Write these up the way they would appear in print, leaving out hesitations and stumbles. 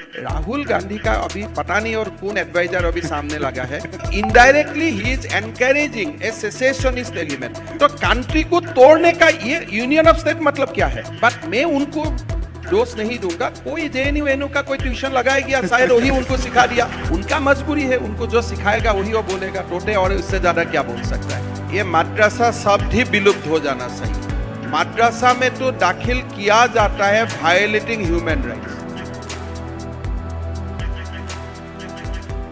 राहुल गांधी का अभी पता नहीं और कौन एडवाइजर अभी सामने लगा है। Indirectly he is encouraging a secessionist element. तो कंट्री को तोड़ने का ये यूनियन ऑफ स्टेट मतलब क्या है? बट मैं उनको दोष नहीं दूंगा। कोई जेएनयू का कोई ट्यूशन लगाएगी और शायद वही उनको सिखा दिया। उनका मजबूरी है, उनको जो सिखाएगा वही वो बोलेगा टोटे, और इससे ज्यादा क्या बोल सकता है। ये मद्रासा शब्द ही विलुप्त हो जाना चाहिए। मद्रासा में तो दाखिल किया जाता है वायलेटिंग ह्यूमन राइट्स।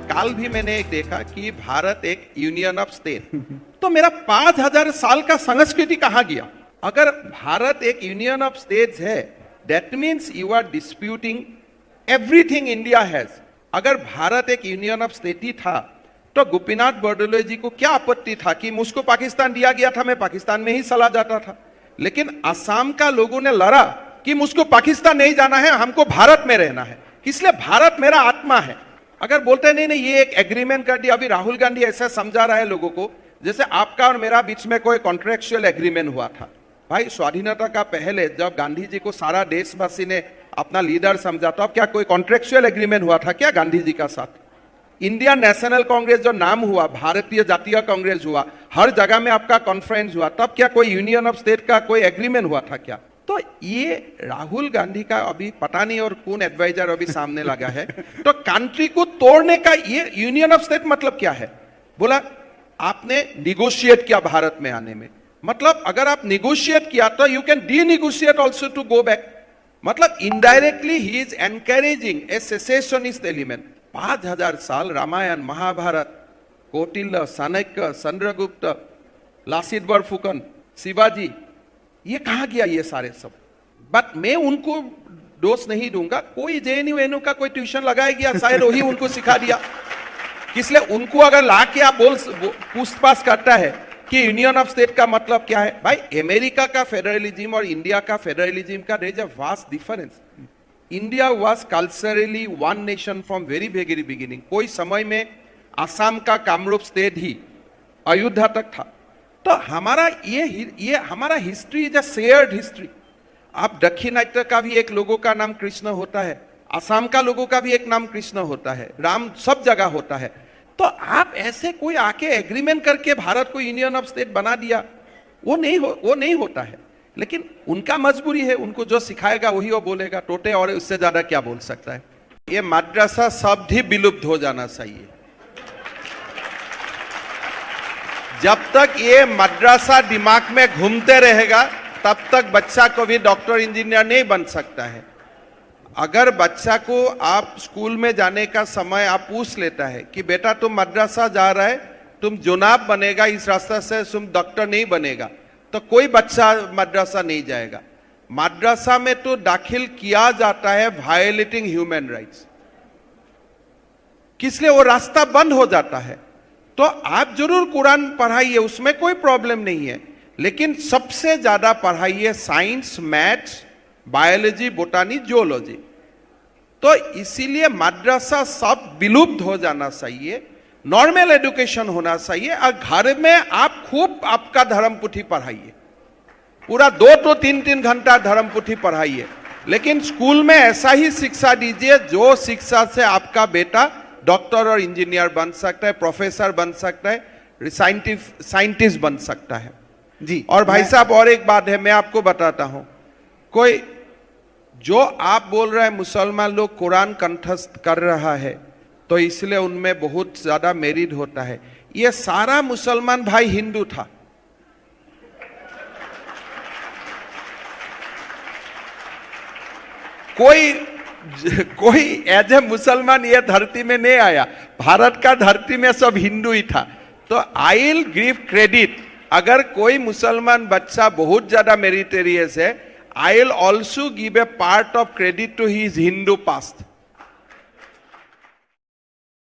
कल भी मैंने एक देखा कि भारत एक यूनियन ऑफ स्टेट, तो मेरा 5000 साल का संस्कृति कहां गया? अगर भारत एक यूनियन ऑफ स्टेट्स है, that means you are disputing everything India has. अगर भारत एक यूनियन ऑफ स्टेट ही था तो गोपीनाथ बरदलोई जी को क्या आपत्ति था कि मुझको पाकिस्तान दिया गया था, मैं पाकिस्तान में ही चला जाता था। लेकिन असम का लोगों ने लड़ा कि मुझको पाकिस्तान नहीं जाना है, हमको भारत में रहना है, इसलिए भारत मेरा आत्मा है। अगर बोलते नहीं ये एक एग्रीमेंट कर दिया। अभी राहुल गांधी ऐसा समझा रहा है लोगों को जैसे आपका और मेरा बीच में कोई कॉन्ट्रेक्चुअल एग्रीमेंट हुआ था। भाई, स्वाधीनता का पहले जब गांधी जी को सारा देशवासी ने अपना लीडर समझा, तो अब क्या कोई कॉन्ट्रेक्चुअल एग्रीमेंट हुआ था क्या गांधी जी का साथ? इंडियन नेशनल कांग्रेस जो नाम हुआ, भारतीय जातीय कांग्रेस हुआ, हर जगह में आपका कॉन्फ्रेंस हुआ, तब क्या कोई यूनियन ऑफ स्टेट का कोई एग्रीमेंट हुआ था क्या? तो ये राहुल गांधी का अभी पता नहीं और कौन एडवाइजर अभी सामने लगा है। तो कंट्री को तोड़ने का ये यूनियन ऑफ स्टेट मतलब क्या है? बोला आपने निगोशिएट किया भारत में आने में, मतलब अगर आप निगोशिएट किया तो you can the negotiate also to go back. मतलब indirectly he is encouraging a secessionist element. 5000 साल रामायण, महाभारत, कौटिल्य, चाणक्य, चंद्रगुप्त, लासित बरफुकन, शिवाजी, ये कहां गया ये सारे सब? बट मैं उनको दोष नहीं दूंगा। कोई जेएनयू का कोई ट्यूशन लगाएगी और शायद वही उनको सिखा दिया। इसलिए उनको अगर ला के आप पूछताछ करता है कि यूनियन ऑफ स्टेट का मतलब क्या है, भाई अमेरिका का फेडरलिज्म और इंडिया का फेडरलिज्म का there is a vast difference. India was culturally one nation from very very beginning. कोई समय में असम का कामरूप स्टेट ही अयोध्या तक था। तो हमारा ये हमारा history is a shared history. आप दक्षिणात्य का भी एक लोगों का नाम कृष्ण होता है, असम का लोगों का भी एक नाम कृष्ण होता है, राम सब जगह होता है। तो आप ऐसे कोई आके एग्रीमेंट करके भारत को यूनियन ऑफ स्टेट बना दिया, वो नहीं होता है। लेकिन उनका मजबूरी है, उनको जो सिखाएगा वही वो बोलेगा टोटे, और उससे ज्यादा क्या बोल सकता है। ये मद्रासा शब्द ही विलुप्त हो जाना चाहिए। जब तक ये मद्रासा दिमाग में घूमते रहेगा तब तक बच्चा को भी डॉक्टर इंजीनियर नहीं बन सकता है। अगर बच्चा को आप स्कूल में जाने का समय आप पूछ लेता है कि बेटा तुम मद्रासा जा रहा है, तुम जुनाब बनेगा, इस रास्ते से तुम डॉक्टर नहीं बनेगा, तो कोई बच्चा मद्रासा नहीं जाएगा। मद्रासा में तो दाखिल किया जाता है वायलेटिंग ह्यूमन राइट्स, किसलिए वो रास्ता बंद हो जाता है। तो आप जरूर कुरान पढ़ाइए, उसमें कोई प्रॉब्लम नहीं है, लेकिन सबसे ज्यादा पढ़ाइए साइंस, मैथ्स, बायोलॉजी, बोटानी, जियोलॉजी। तो इसीलिए मद्रासा सब विलुप्त हो जाना चाहिए, नॉर्मल एजुकेशन होना चाहिए। और घर में आप खूब आपका धर्म पुथी पढ़ाइए, पूरा 2 to 3 घंटा धर्म पुथी पढ़ाइए, लेकिन स्कूल में ऐसा ही शिक्षा दीजिए जो शिक्षा से आपका बेटा डॉक्टर और इंजीनियर बन सकता है, प्रोफेसर बन सकता है, साइंटिस्ट बन सकता है जी। और भाई साहब, और एक बात है, मैं आपको बताता हूं, कोई जो आप बोल रहे हैं मुसलमान लोग कुरान कंठस्थ कर रहा है तो इसलिए उनमें बहुत ज्यादा मेरिट होता है, ये सारा मुसलमान भाई हिंदू था। कोई एज ए मुसलमान ये धरती में नहीं आया, भारत का धरती में सब हिंदू ही था। तो आई विल गिव क्रेडिट, अगर कोई मुसलमान बच्चा बहुत ज्यादा मेरिटेरियस है, I will also give a part of credit to his Hindu past.